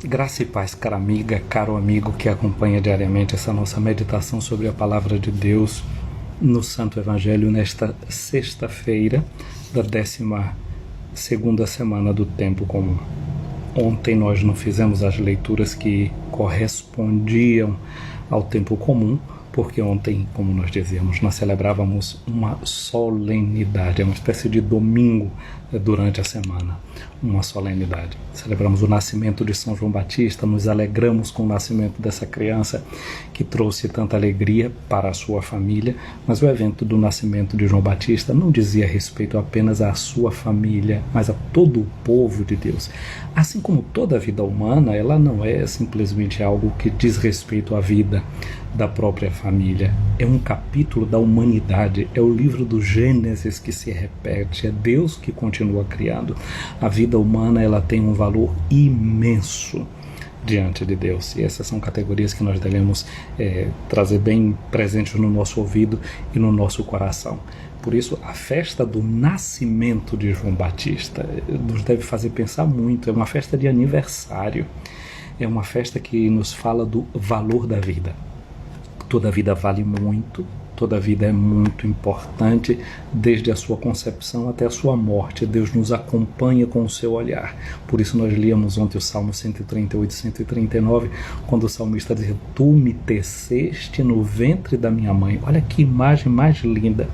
Graça e paz, cara amiga, caro amigo que acompanha diariamente essa nossa meditação sobre a Palavra de Deus no Santo Evangelho nesta sexta-feira da 12ª semana do Tempo Comum. Ontem nós não fizemos as leituras que correspondiam ao Tempo Comum, porque ontem, como nós dizíamos, nós celebrávamos uma solenidade, uma espécie de domingo durante a semana, uma solenidade. Celebramos o nascimento de São João Batista, nos alegramos com o nascimento dessa criança que trouxe tanta alegria para a sua família, mas o evento do nascimento de João Batista não dizia respeito apenas à sua família, mas a todo o povo de Deus. Assim como toda a vida humana, ela não é simplesmente algo que diz respeito à vida da própria família. É um capítulo da humanidade, é o livro do Gênesis que se repete, é Deus que continua criando. A vida humana, ela tem um valor imenso diante de Deus, e essas são categorias que nós devemos trazer bem presentes no nosso ouvido e no nosso coração. Por isso, a festa do nascimento de João Batista nos deve fazer pensar muito. É uma festa de aniversário, é uma festa que nos fala do valor da vida. Toda vida vale muito, toda vida é muito importante, desde a sua concepção até a sua morte. Deus nos acompanha com o seu olhar. Por isso nós líamos ontem o Salmo 138, 139, quando o salmista diz: Tu me teceste no ventre da minha mãe. Olha que imagem mais linda.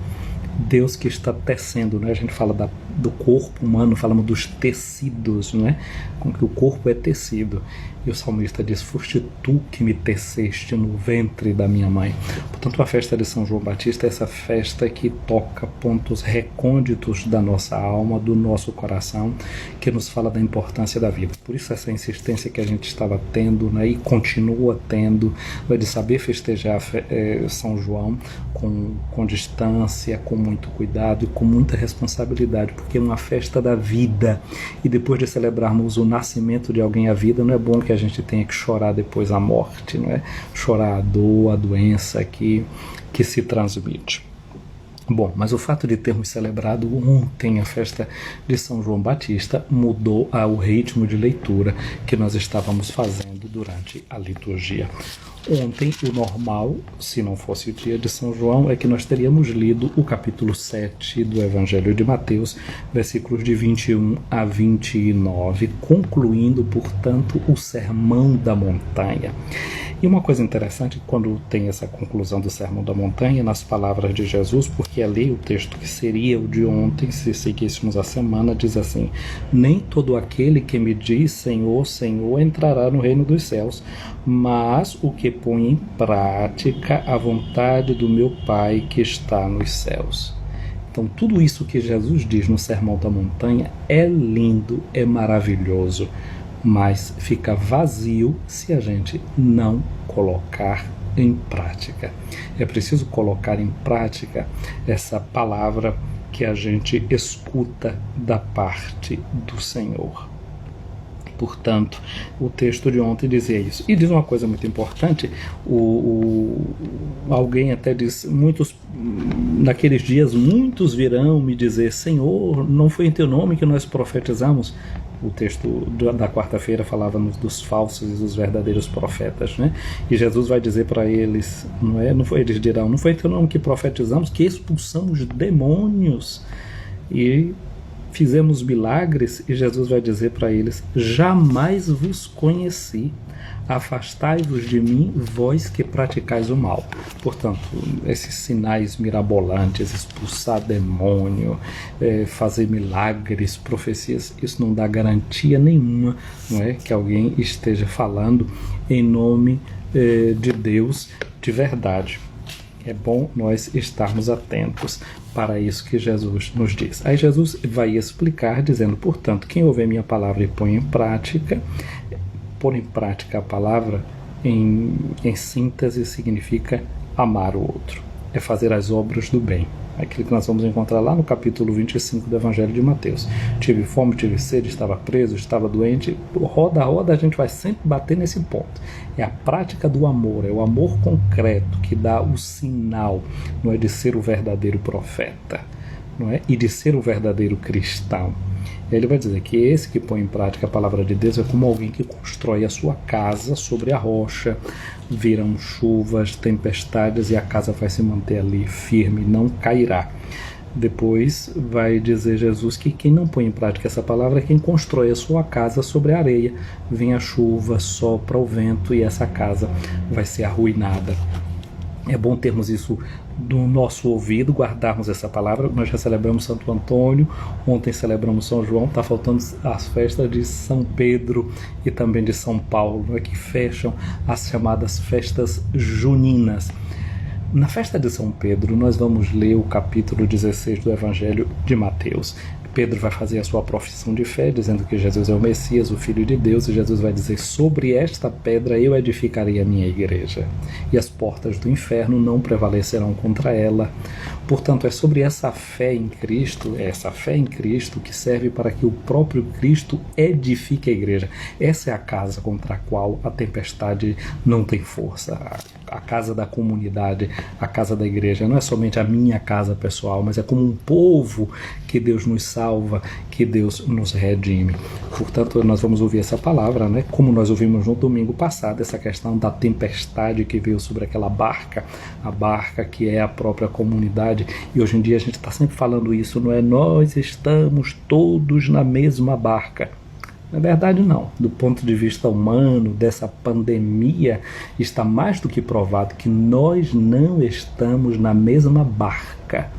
Deus que está tecendo, né? A gente fala do corpo humano, falamos dos tecidos, né? Com que o corpo é tecido. E o salmista diz: Foste tu que me teceste no ventre da minha mãe. Portanto, a festa de São João Batista é essa festa que toca pontos recônditos da nossa alma, do nosso coração, que nos fala da importância da vida. Por isso essa insistência que a gente estava tendo, né, e continua tendo, de saber festejar São João com distância, com muito cuidado e com muita responsabilidade, porque é uma festa da vida. E depois de celebrarmos o nascimento de alguém, a vida, não é bom que a gente tenha que chorar depois a morte, não é? Chorar a dor, a doença que se transmite. Bom, mas o fato de termos celebrado ontem a festa de São João Batista mudou o ritmo de leitura que nós estávamos fazendo durante a liturgia. Ontem, o normal, se não fosse o dia de São João, é que nós teríamos lido o capítulo 7 do Evangelho de Mateus, versículos de 21 a 29, concluindo, portanto, o Sermão da Montanha. E uma coisa interessante, quando tem essa conclusão do Sermão da Montanha, nas palavras de Jesus, porque ali o texto que seria o de ontem, se seguíssemos a semana, diz assim: Nem todo aquele que me diz Senhor, Senhor, entrará no reino dos céus, mas o que põe em prática a vontade do meu Pai que está nos céus. Então, tudo isso que Jesus diz no Sermão da Montanha é lindo, é maravilhoso, mas fica vazio se a gente não colocar em prática. É preciso colocar em prática essa palavra que a gente escuta da parte do Senhor. Portanto, o texto de ontem dizia isso. E diz uma coisa muito importante, alguém até diz: naqueles dias muitos virão me dizer, Senhor, não foi em teu nome que nós profetizamos? O texto da quarta-feira falava dos falsos e dos verdadeiros profetas, né? E Jesus vai dizer para eles, eles dirão, não foi em teu nome que profetizamos, que expulsamos demônios e fizemos milagres? E Jesus vai dizer para eles: jamais vos conheci, afastai-vos de mim, vós que praticais o mal. Portanto, esses sinais mirabolantes, expulsar demônio, fazer milagres, profecias, isso não dá garantia nenhuma, não é, que alguém esteja falando em nome de Deus de verdade. É bom nós estarmos atentos para isso que Jesus nos diz. Aí Jesus vai explicar dizendo: portanto, quem ouve a minha palavra e põe em prática, pôr em prática a palavra, em síntese, significa amar o outro. É fazer as obras do bem. Aquilo que nós vamos encontrar lá no capítulo 25 do Evangelho de Mateus. Tive fome, tive sede, estava preso, estava doente. Roda a roda, a gente vai sempre bater nesse ponto. É a prática do amor, é o amor concreto que dá o sinal, não é, de ser o verdadeiro profeta. não é? E de ser um verdadeiro cristão. Ele vai dizer que esse que põe em prática a palavra de Deus é como alguém que constrói a sua casa sobre a rocha, virão chuvas, tempestades e a casa vai se manter ali firme, não cairá. Depois vai dizer Jesus que quem não põe em prática essa palavra é quem constrói a sua casa sobre a areia. Vem a chuva, sopra o vento e essa casa vai ser arruinada. É bom termos isso no nosso ouvido, guardarmos essa palavra. Nós já celebramos Santo Antônio, ontem celebramos São João, está faltando as festas de São Pedro e também de São Paulo, que fecham as chamadas festas juninas. Na festa de São Pedro, nós vamos ler o capítulo 16 do Evangelho de Mateus. Pedro vai fazer a sua profissão de fé, dizendo que Jesus é o Messias, o Filho de Deus, e Jesus vai dizer: sobre esta pedra eu edificarei a minha igreja, e as portas do inferno não prevalecerão contra ela. Portanto, é sobre essa fé em Cristo, que serve para que o próprio Cristo edifique a igreja. Essa é a casa contra a qual a tempestade não tem força. A casa da comunidade, a casa da igreja, não é somente a minha casa pessoal, mas é como um povo que Deus nos salva, que Deus nos redime. Portanto, nós vamos ouvir essa palavra, né? Como nós ouvimos no domingo passado, essa questão da tempestade que veio sobre aquela barca, a barca que é a própria comunidade, e hoje em dia a gente está sempre falando isso, não é? Nós estamos todos na mesma barca. Na verdade, não. Do ponto de vista humano, dessa pandemia, está mais do que provado que nós não estamos na mesma barca.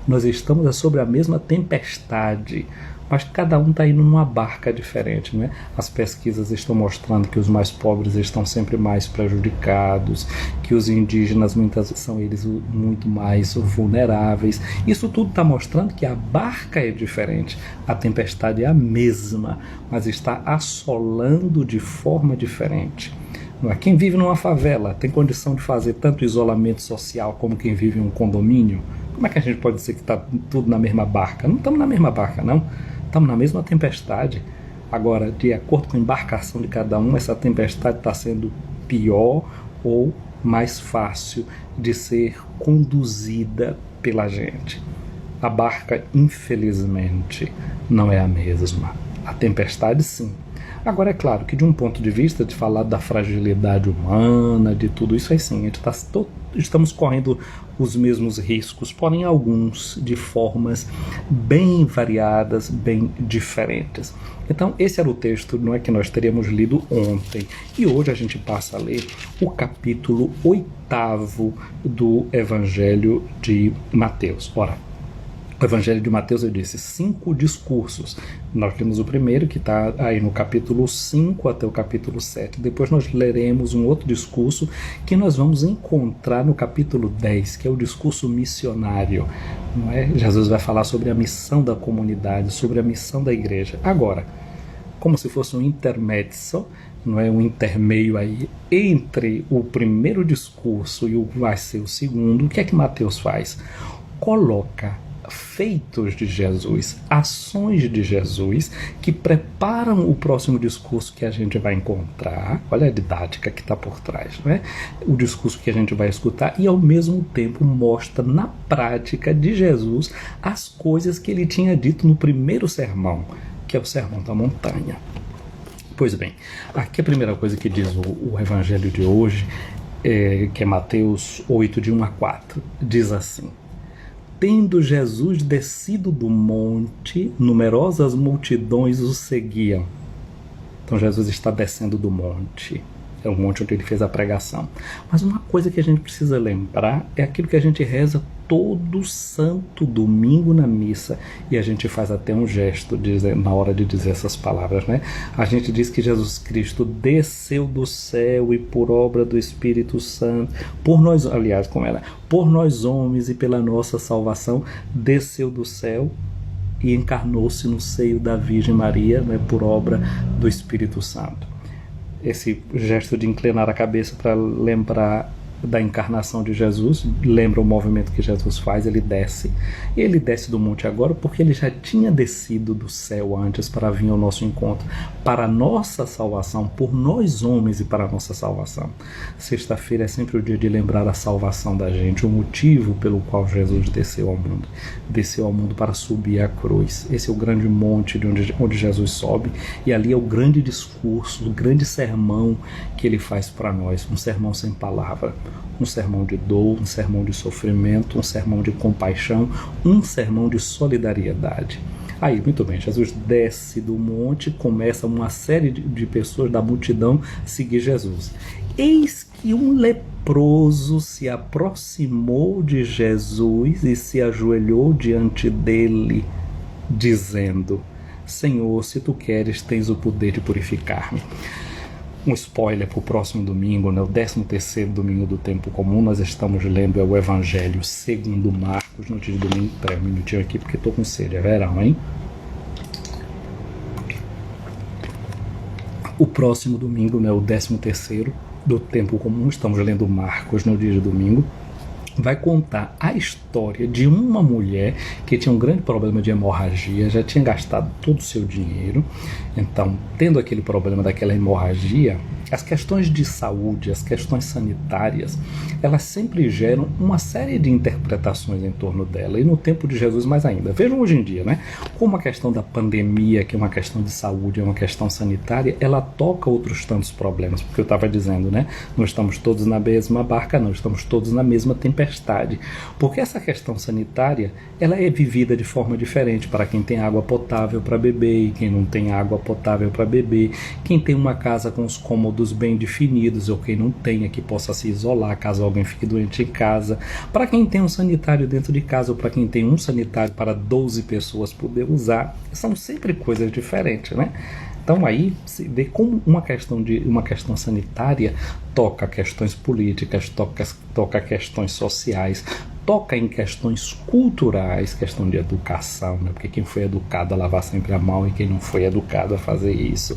Nós estamos sobre a mesma tempestade, mas cada um está indo numa barca diferente, né? As pesquisas estão mostrando que os mais pobres estão sempre mais prejudicados, que os indígenas, muitas vezes, são eles muito mais vulneráveis. Isso tudo está mostrando que a barca é diferente, a tempestade é a mesma, mas está assolando de forma diferente. Quem vive numa favela tem condição de fazer tanto isolamento social como quem vive em um condomínio? Como é que a gente pode dizer que está tudo na mesma barca? Não estamos na mesma barca, não. Estamos na mesma tempestade. Agora, de acordo com a embarcação de cada um, essa tempestade está sendo pior ou mais fácil de ser conduzida pela gente. A barca, infelizmente, não é a mesma. A tempestade, sim. Agora, é claro que de um ponto de vista de falar da fragilidade humana, de tudo isso aí sim, estamos correndo os mesmos riscos, porém alguns de formas bem variadas, bem diferentes. Então, esse era o texto, não é, que nós teríamos lido ontem. E hoje a gente passa a ler o capítulo 8º do Evangelho de Mateus. Ora, o Evangelho de Mateus, eu disse, 5 discursos. Nós temos o primeiro, que está aí no capítulo 5 até o capítulo 7. Depois nós leremos um outro discurso que nós vamos encontrar no capítulo 10, que é o discurso missionário. Não é? Jesus vai falar sobre a missão da comunidade, sobre a missão da igreja. Agora, como se fosse um intermezzo, não é, um intermeio aí entre o primeiro discurso e o vai ser o segundo, o que é que Mateus faz? Coloca feitos de Jesus, ações de Jesus que preparam o próximo discurso que a gente vai encontrar. Olha a didática que está por trás, não é? O discurso que a gente vai escutar, e ao mesmo tempo mostra na prática de Jesus as coisas que ele tinha dito no primeiro sermão, que é o Sermão da Montanha. Pois bem, aqui a primeira coisa que diz o Evangelho de hoje, que é Mateus 8, de 1 a 4, diz assim: tendo Jesus descido do monte, numerosas multidões o seguiam. Então Jesus está descendo do monte. É o monte onde ele fez a pregação. Mas uma coisa que a gente precisa lembrar é aquilo que a gente reza todo santo domingo na missa, e a gente faz até um gesto na hora de dizer essas palavras, né? A gente diz que Jesus Cristo desceu do céu e por obra do Espírito Santo, por nós, aliás, como era, por nós homens e pela nossa salvação, desceu do céu e encarnou-se no seio da Virgem Maria, né, por obra do Espírito Santo. Esse gesto de inclinar a cabeça para lembrar da encarnação de Jesus. Lembra o movimento que Jesus faz? Ele desce do monte agora porque ele já tinha descido do céu antes para vir ao nosso encontro, para a nossa salvação, por nós homens e para a nossa salvação. Sexta-feira é sempre o dia de lembrar a salvação da gente, o motivo pelo qual Jesus desceu ao mundo para subir a cruz. Esse é o grande monte onde Jesus sobe, e ali é o grande discurso, o grande sermão que ele faz para nós, um sermão sem palavra, um sermão de dor, um sermão de sofrimento, um sermão de compaixão, um sermão de solidariedade. Aí, muito bem, Jesus desce do monte, começa uma série de pessoas da multidão seguir Jesus. Eis que um leproso se aproximou de Jesus e se ajoelhou diante dele, dizendo: Senhor, se tu queres, tens o poder de purificar-me. Um spoiler para o próximo domingo, né? O 13º domingo do tempo comum, nós estamos lendo o Evangelho segundo Marcos, no dia de domingo. Espera um minutinho aqui porque estou com sede, é verão, hein? O próximo domingo, né? O 13º do tempo comum, estamos lendo Marcos no dia de domingo. Vai contar a história de uma mulher que tinha um grande problema de hemorragia, já tinha gastado todo o seu dinheiro. Então, tendo aquele problema daquela hemorragia, as questões de saúde, as questões sanitárias, elas sempre geram uma série de interpretações em torno dela, e no tempo de Jesus mais ainda. Vejam hoje em dia, né? Como a questão da pandemia, que é uma questão de saúde, é uma questão sanitária, ela toca outros tantos problemas, porque eu estava dizendo, né? Não estamos todos na mesma barca, não, estamos todos na mesma tempestade, porque essa questão sanitária, ela é vivida de forma diferente para quem tem água potável para beber e quem não tem água potável para beber, quem tem uma casa com os cômodos bem definidos ou quem não tenha, que possa se isolar caso alguém fique doente em casa, para quem tem um sanitário dentro de casa ou para quem tem um sanitário para 12 pessoas poder usar, são sempre coisas diferentes, né? Então aí se vê como uma questão sanitária toca questões políticas, toca questões sociais, toca em questões culturais, questão de educação, né? Porque quem foi educado a lavar sempre a mão e quem não foi educado a fazer isso.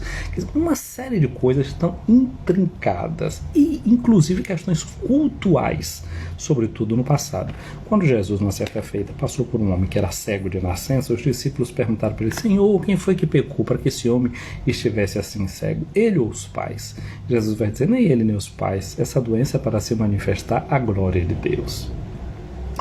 Uma série de coisas estão intrincadas e inclusive questões cultuais, sobretudo no passado. Quando Jesus, numa certa feita, passou por um homem que era cego de nascença, os discípulos perguntaram para ele: Senhor, quem foi que pecou para que esse homem estivesse assim cego? Ele ou os pais? Jesus vai dizer: nem ele nem os pais. Essa doença é para se manifestar a glória de Deus.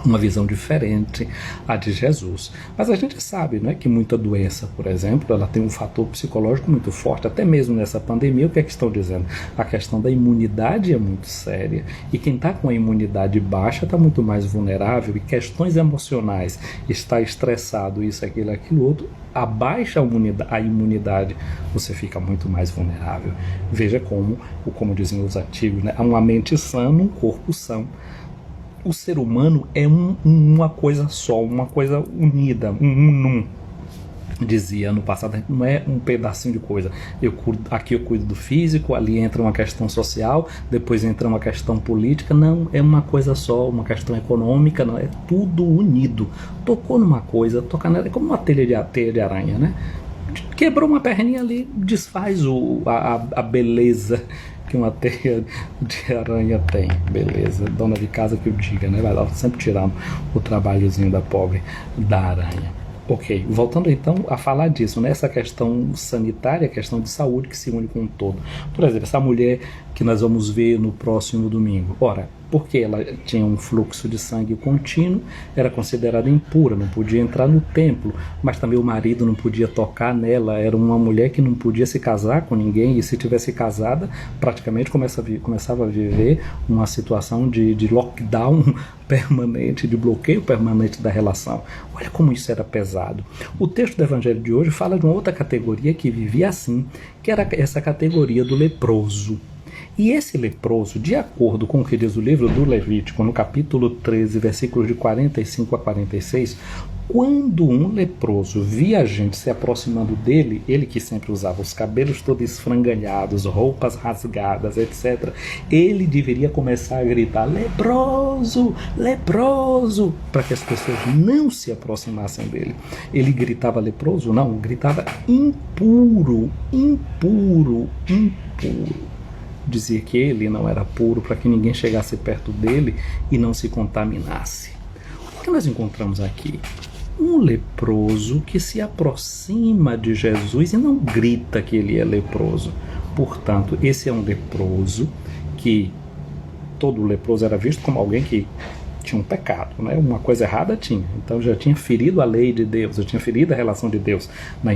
Uma visão diferente à de Jesus. Mas a gente sabe, não é, que muita doença, por exemplo, ela tem um fator psicológico muito forte, até mesmo nessa pandemia. O que é que estão dizendo? A questão da imunidade é muito séria, e quem está com a imunidade baixa está muito mais vulnerável, e questões emocionais, está estressado, isso, aquilo, outro, abaixa a imunidade, você fica muito mais vulnerável. Veja como dizem os antigos, né? Uma mente sã, um corpo são. O ser humano é uma coisa só, uma coisa unida, um dizia no passado, não é um pedacinho de coisa. Aqui eu cuido do físico, ali entra uma questão social, depois entra uma questão política. Não, é uma coisa só, uma questão econômica, não, é tudo unido. Tocou numa coisa, toca nela, é como uma teia de aranha, né? Quebrou uma perninha ali, desfaz a beleza que uma teia de aranha tem, beleza, dona de casa que o diga, né? Vai lá sempre tirando o trabalhozinho da pobre da aranha. Ok, voltando então a falar disso, né? Essa questão sanitária, questão de saúde que se une com um todo. Por exemplo, essa mulher que nós vamos ver no próximo domingo. Ora, porque ela tinha um fluxo de sangue contínuo, era considerada impura, não podia entrar no templo, mas também o marido não podia tocar nela, era uma mulher que não podia se casar com ninguém, e se tivesse casada, praticamente começava a viver uma situação de lockdown permanente, de bloqueio permanente da relação. Olha como isso era pesado. O texto do Evangelho de hoje fala de uma outra categoria que vivia assim, que era essa categoria do leproso. E esse leproso, de acordo com o que diz o livro do Levítico, no capítulo 13, versículos de 45 a 46, quando um leproso via a gente se aproximando dele, ele que sempre usava os cabelos todos esfrangalhados, roupas rasgadas, etc., ele deveria começar a gritar: leproso, leproso, para que as pessoas não se aproximassem dele. Ele gritava leproso? Não, gritava impuro, impuro, impuro. dizia que ele não era puro para que ninguém chegasse perto dele e não se contaminasse. O que nós encontramos aqui? Um leproso que se aproxima de Jesus e não grita que ele é leproso. Portanto, esse é um leproso que todo leproso era visto como alguém que tinha um pecado, né? Uma coisa errada tinha. Então já tinha ferido a lei de Deus, já tinha ferido a relação de Deus na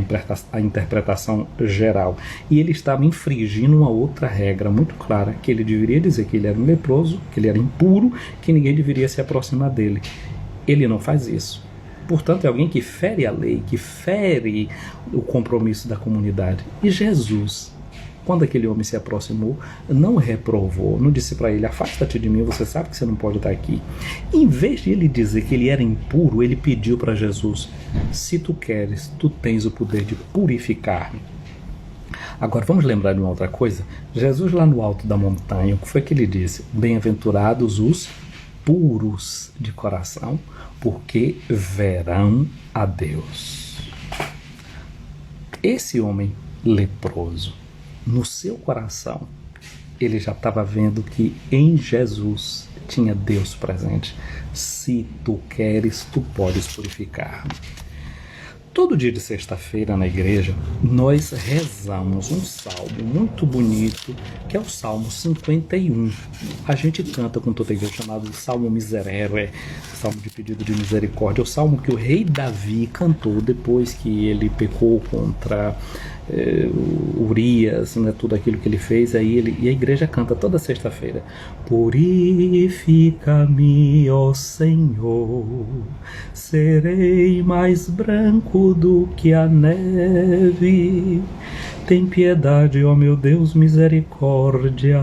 interpretação geral. E ele estava infringindo uma outra regra muito clara, que ele deveria dizer que ele era um leproso, que ele era impuro, que ninguém deveria se aproximar dele. Ele não faz isso. Portanto, é alguém que fere a lei, que fere o compromisso da comunidade. E Jesus, quando aquele homem se aproximou, não reprovou, não disse para ele: afasta-te de mim, você sabe que você não pode estar aqui. Em vez de ele dizer que ele era impuro, ele pediu para Jesus: se tu queres, tu tens o poder de purificar-me. Agora vamos lembrar de uma outra coisa. Jesus lá no alto da montanha, o que foi que ele disse? Bem-aventurados os puros de coração, porque verão a Deus. Esse homem leproso, no seu coração, ele já estava vendo que em Jesus tinha Deus presente. Se tu queres, tu podes purificar. Todo dia de sexta-feira na igreja, nós rezamos um salmo muito bonito, que é o Salmo 51. A gente canta com toda a igreja, chamado de Salmo Miserere, Salmo de pedido de misericórdia. É o salmo que o rei Davi cantou depois que ele pecou contra Urias, né, tudo aquilo que ele fez. E a igreja canta toda sexta-feira: purifica-me, ó Senhor, serei mais branco do que a neve. Tem piedade, ó meu Deus, misericórdia,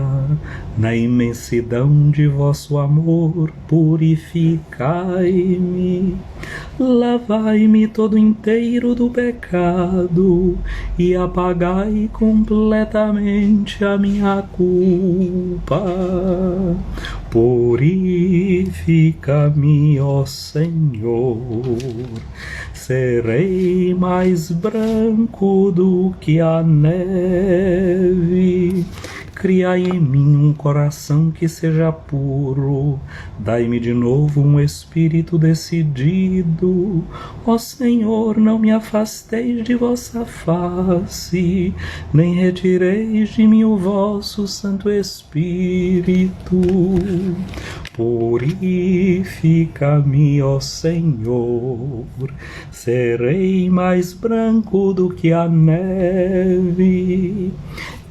na imensidão de vosso amor, purificai-me. Lavai-me todo inteiro do pecado e apagai completamente a minha culpa. Purifica-me, ó Senhor, serei mais branco do que a neve. Criai em mim um coração que seja puro, dai-me de novo um espírito decidido. Ó Senhor, não me afasteis de vossa face, nem retireis de mim o vosso Santo Espírito. Purifica-me, ó Senhor, serei mais branco do que a neve.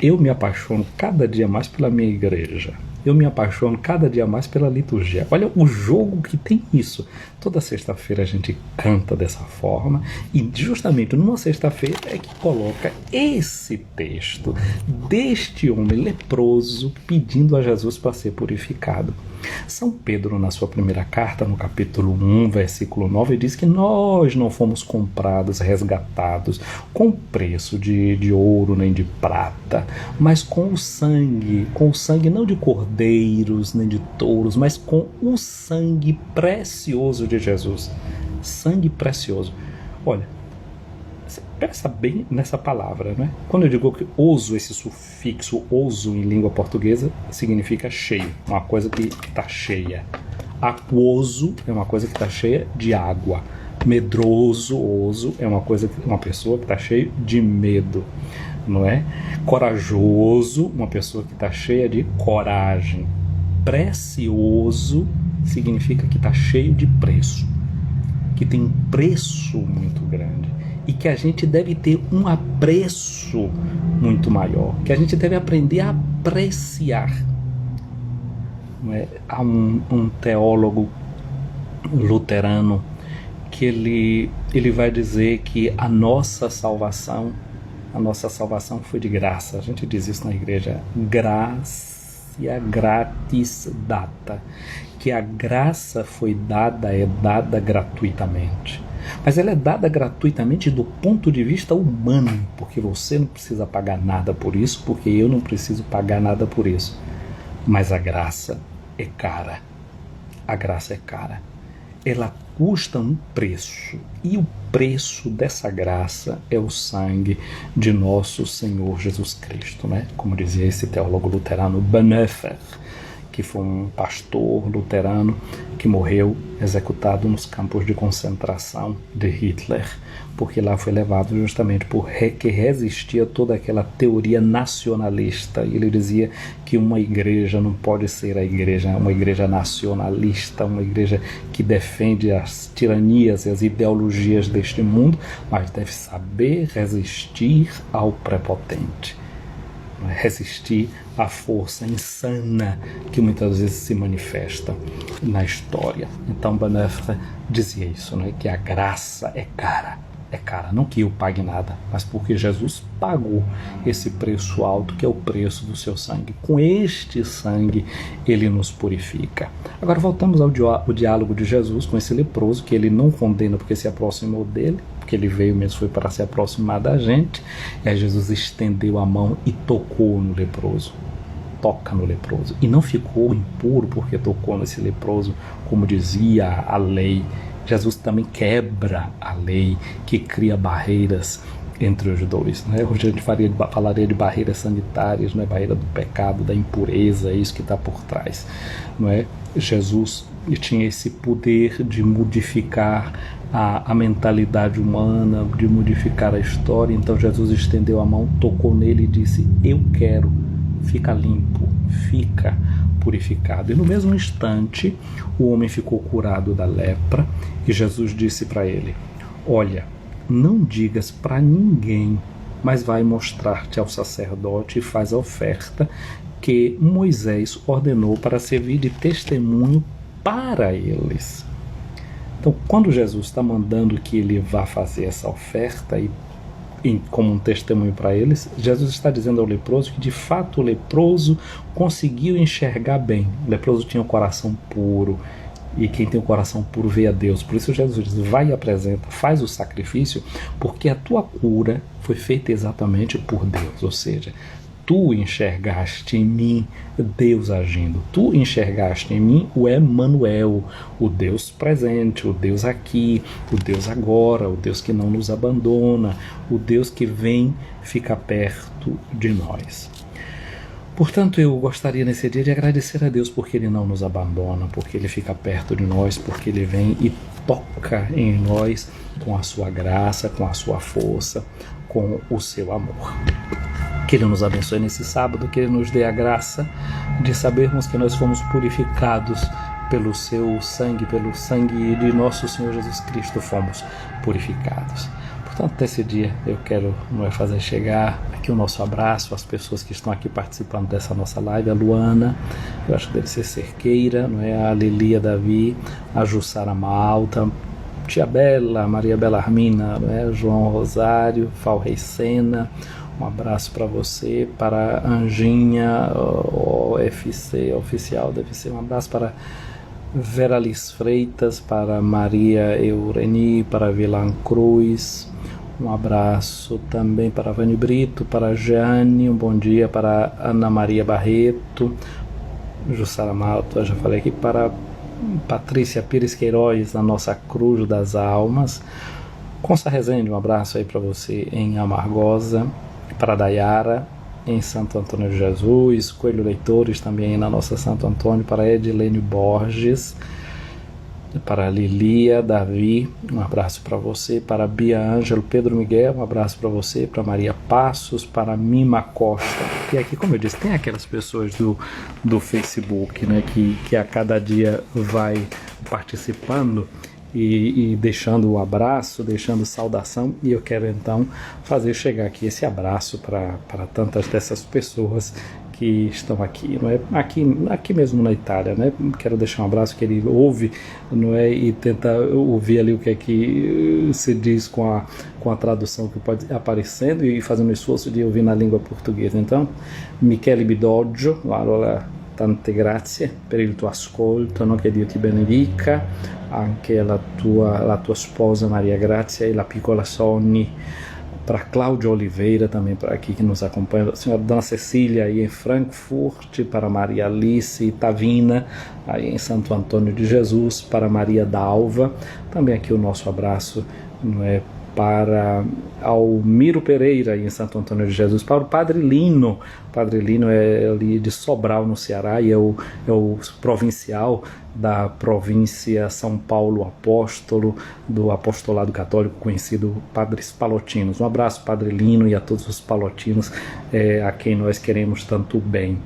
Eu me apaixono cada dia mais pela minha igreja. Eu me apaixono cada dia mais pela liturgia. Olha o jogo que tem isso. Toda sexta-feira a gente canta dessa forma, e justamente numa sexta-feira é que coloca esse texto deste homem leproso pedindo a Jesus para ser purificado. São Pedro, na sua primeira carta, no capítulo 1, versículo 9, diz que nós não fomos comprados, resgatados com preço de ouro nem de prata, mas com o sangue não de cordeiros nem de touros, mas com o sangue precioso de Jesus. Sangue precioso. Olha, pensa bem nessa palavra, né? Quando eu digo que oso, esse sufixo oso em língua portuguesa significa cheio, uma coisa que está cheia. Aquoso é uma coisa que está cheia de água. Medroso, oso, é uma pessoa que está cheia de medo, não é? Corajoso, uma pessoa que está cheia de coragem. Precioso significa que está cheio de preço, que tem um preço muito grande, e que a gente deve ter um apreço muito maior, que a gente deve aprender a apreciar. Não é? Há um teólogo luterano que ele vai dizer que a nossa salvação foi de graça. A gente diz isso na igreja: gratia gratis data, que a graça foi dada, é dada gratuitamente. Mas ela é dada gratuitamente do ponto de vista humano, porque você não precisa pagar nada por isso, porque eu não preciso pagar nada por isso. Mas a graça é cara. A graça é cara. Ela custa um preço. E o preço dessa graça é o sangue de nosso Senhor Jesus Cristo, né? Como dizia esse teólogo luterano Bonhoeffer, que foi um pastor luterano que morreu executado nos campos de concentração de Hitler, porque lá foi levado justamente porque resistia a toda aquela teoria nacionalista. E ele dizia que uma igreja não pode ser uma igreja nacionalista, uma igreja que defende as tiranias e as ideologias deste mundo, mas deve saber resistir ao prepotente, resistir à força insana que muitas vezes se manifesta na história. Então Bonhoeffer dizia isso, né? Que a graça é cara, não que eu pague nada, mas porque Jesus pagou esse preço alto, que é o preço do seu sangue. Com este sangue ele nos purifica. Agora voltamos ao diálogo de Jesus com esse leproso, que ele não condena porque se aproximou dele, que ele veio mesmo foi para se aproximar da gente. E aí Jesus estendeu a mão e tocou no leproso. Toca no leproso. E não ficou impuro porque tocou nesse leproso, como dizia a lei. Jesus também quebra a lei que cria barreiras entre os dois, né? Hoje a gente falaria de barreiras sanitárias, não é? Barreira do pecado, da impureza, é isso que está por trás, não é? Jesus tinha esse poder de modificar a mentalidade humana, de modificar a história. Então Jesus estendeu a mão, tocou nele e disse: eu quero, fica limpo, fica purificado. E no mesmo instante o homem ficou curado da lepra e Jesus disse para ele: olha, não digas para ninguém, mas vai mostrar-te ao sacerdote e faz a oferta que Moisés ordenou para servir de testemunho para eles. Então, quando Jesus está mandando que ele vá fazer essa oferta como um testemunho para eles, Jesus está dizendo ao leproso que de fato o leproso conseguiu enxergar bem. O leproso tinha um coração puro, e quem tem um coração puro vê a Deus. Por isso Jesus diz: vai e apresenta, faz o sacrifício, porque a tua cura foi feita exatamente por Deus. Ou seja, tu enxergaste em mim Deus agindo. Tu enxergaste em mim o Emmanuel, o Deus presente, o Deus aqui, o Deus agora, o Deus que não nos abandona, o Deus que vem ficar perto de nós. Portanto, eu gostaria nesse dia de agradecer a Deus porque Ele não nos abandona, porque Ele fica perto de nós, porque Ele vem e toca em nós com a sua graça, com a sua força, com o seu amor. Que Ele nos abençoe nesse sábado, que Ele nos dê a graça de sabermos que nós fomos purificados pelo seu sangue, pelo sangue de nosso Senhor Jesus Cristo, fomos purificados. Portanto, nesse dia eu quero fazer chegar aqui o nosso abraço às pessoas que estão aqui participando dessa nossa live: a Luana, eu acho que deve ser Cerqueira, não é? A Lilia Davi, a Jussara Malta, Tia Bela, Maria Bela Armina, não é? João Rosário, Falreicena. Um abraço para você, para Anjinha, OFC, oficial, deve ser. Um abraço para Vera Liz Freitas, para Maria Eureni, para Vilan Cruz. Um abraço também para Vani Brito, para Jeane, um bom dia para Ana Maria Barreto, Jussara Malta, já falei aqui, para Patrícia Pires Queiroz, na nossa Cruz das Almas. Consta Rezende, um abraço aí para você em Amargosa, para Dayara em Santo Antônio de Jesus, Coelho Leitores também na nossa Santo Antônio, para Edilene Borges, para Lilia Davi, um abraço para você, para Bia Ângelo, Pedro Miguel, um abraço para você, para Maria Passos, para Mima Costa. E aqui, como eu disse, tem aquelas pessoas do Facebook, né, que a cada dia vai participando e deixando o abraço, deixando saudação, e eu quero então fazer chegar aqui esse abraço para tantas dessas pessoas que estão aqui, não é? Aqui mesmo na Itália, né? Quero deixar um abraço que ele ouve, não é? E tenta ouvir ali o que é que se diz com a tradução que pode aparecendo e fazendo o esforço de ouvir na língua portuguesa. Então, Michele Bidoggio, allora, tante grazie per il tuo ascolto, no? Che Dio ti benedica, anche la tua sposa Maria Grazia e la piccola Sonny, para Cláudia Oliveira também para aqui que nos acompanha, a senhora Dona Cecília aí em Frankfurt, para Maria Alice Tavina aí em Santo Antônio de Jesus, para Maria Dalva, também aqui o nosso abraço não é? Para Almiro Pereira, em Santo Antônio de Jesus, para o Padre Lino. O Padre Lino é ali de Sobral, no Ceará, e é o provincial da província São Paulo Apóstolo, do apostolado católico, conhecido Padres Palotinos. Um abraço, Padre Lino, e a todos os palotinos, a quem nós queremos tanto bem.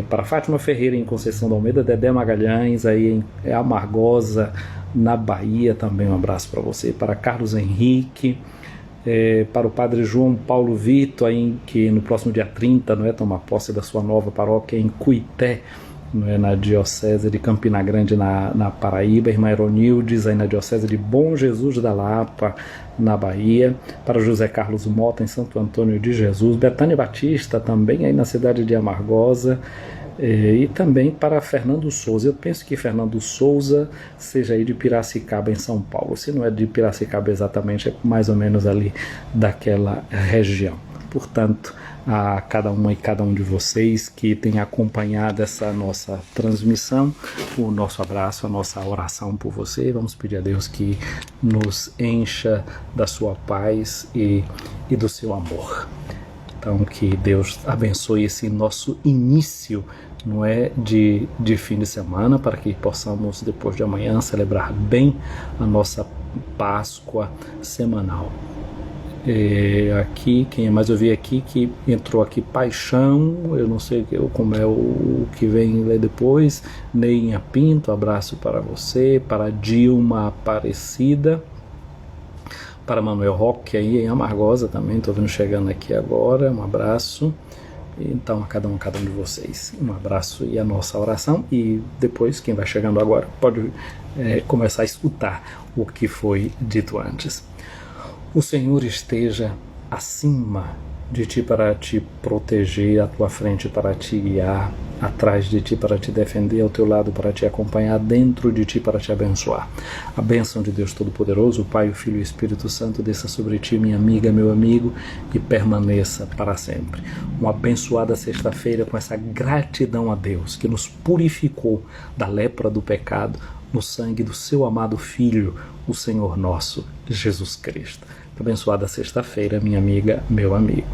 Para Fátima Ferreira, em Conceição da Almeida, Dedé Magalhães, aí em Amargosa, na Bahia, também um abraço para você. Para Carlos Henrique, para o Padre João Paulo Vitor, aí, que no próximo dia 30, não é, toma posse da sua nova paróquia em Cuité, não é, na Diocese de Campina Grande, na Paraíba. Irmã Eronildes, aí na Diocese de Bom Jesus da Lapa, na Bahia. Para José Carlos Mota, em Santo Antônio de Jesus. Betânia Batista, também aí na cidade de Amargosa. E também para Fernando Souza. Eu penso que Fernando Souza seja aí de Piracicaba, em São Paulo. Se não é de Piracicaba exatamente, é mais ou menos ali daquela região. Portanto, a cada uma e cada um de vocês que tem acompanhado essa nossa transmissão, o nosso abraço, a nossa oração por você. Vamos pedir a Deus que nos encha da sua paz e do seu amor. Então, que Deus abençoe esse nosso início, não é, de fim de semana, para que possamos, depois de amanhã, celebrar bem a nossa Páscoa semanal. Aqui, quem mais eu vi aqui que entrou aqui, Paixão, eu não sei como é o que vem depois. Neinha Pinto, abraço para você. Para Dilma Aparecida, para Manuel Roque aí em Amargosa também, estou vendo chegando aqui agora, um abraço. Então, a cada um de vocês, um abraço e a nossa oração. E depois, quem vai chegando agora pode começar a escutar o que foi dito antes. O Senhor esteja acima de ti para te proteger, à tua frente para te guiar, atrás de ti para te defender, ao teu lado para te acompanhar, dentro de ti para te abençoar. A bênção de Deus Todo-Poderoso, o Pai, o Filho e o Espírito Santo, desça sobre ti, minha amiga, meu amigo, e permaneça para sempre. Uma abençoada sexta-feira com essa gratidão a Deus, que nos purificou da lepra do pecado, no sangue do seu amado Filho, o Senhor nosso, Jesus Cristo. Abençoada sexta-feira, minha amiga, meu amigo.